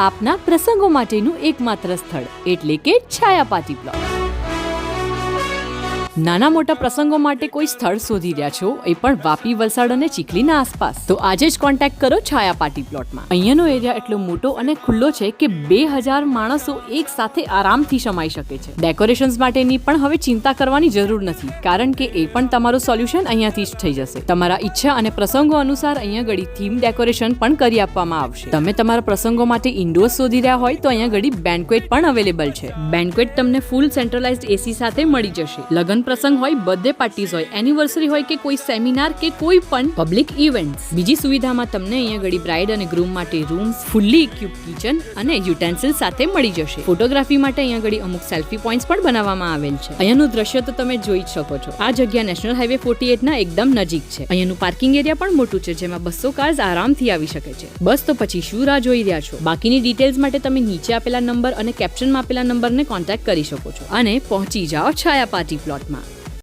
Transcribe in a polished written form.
આપના પ્રસંગો માટેનું એકમાત્ર સ્થળ એટલે કે છાયા પાર્ટી પ્લોટ. નાના મોટા પ્રસંગો માટે કોઈ સ્થળ શોધી રહ્યા છો, એ પણ વાપી, વલસાડ અને ચીખલીના આસપાસ, તો આજે જ કોન્ટેક્ટ કરો છાયા પાર્ટી પ્લોટમાં. અહીંયાનો એરિયા એટલો મોટો અને ખુલ્લો છે કે 2000 માણસો એક સાથે આરામથી સમાઈ શકે છે. ડેકોરેશન્સ માટેની પણ હવે ચિંતા કરવાની જરૂર નથી, કારણ કે એ પણ તમારું સોલ્યુશન અહીંયાથી જ થઈ જશે. તમારા ઈચ્છા અને પ્રસંગો અનુસાર અહીંયા ઘડી થીમ ડેકોરેશન પણ કરી આપવામાં આવશે. તમે તમારા પ્રસંગો માટે ઇન્ડોર શોધી રહ્યા હોય તો અહીંયા ઘડી બેન્ક્વેટ પણ અવેલેબલ છે. બેન્ક્વેટ તમને ફૂલ સેન્ટ્રલાઇઝ્ડ એસી સાથે મળી જશે. લગ્ન પ્રસંગ હોય, બર્થડે પાર્ટીઝ હોય, એનિવર્સરી હોય કે કોઈ સેમિનાર કે કોઈ પણ પબ્લિક ઇવેન્ટ્સ. બીજી સુવિધામાં તમને અહીંયા ઘડી બ્રાઇડ અને ગ્રૂમ માટે રૂમ્સ, ફુલ્લી ઇક્વિપ્ડ કિચન અને યુટેન્સિલ સાથે મળી જશે. ફોટોગ્રાફી માટે અહીંયા ઘડી અમુક સેલ્ફી પોઈન્ટ્સ પણ બનાવવામાં આવેલ છે. અહીંયાનું દ્રશ્ય તો તમે જોઈ જ શકો છો. આ જગ્યા નેશનલ હાઈવે 48 ના એકદમ નજીક છે. અહીંયાનું પાર્કિંગ એરિયા પણ મોટું છે, જેમાં 200 કાર્સ આરામથી આવી શકે છે. બસ તો પછી શું રાહ જોઈ રહ્યા છો? બાકીની ડિટેલ્સ માટે તમે નીચે આપેલા નંબર અને કેપ્શનમાં આપેલા નંબરને કોન્ટેક્ટ કરી શકો છો અને પહોંચી જાઓ છાયા પાર્ટી પ્લોટમાં.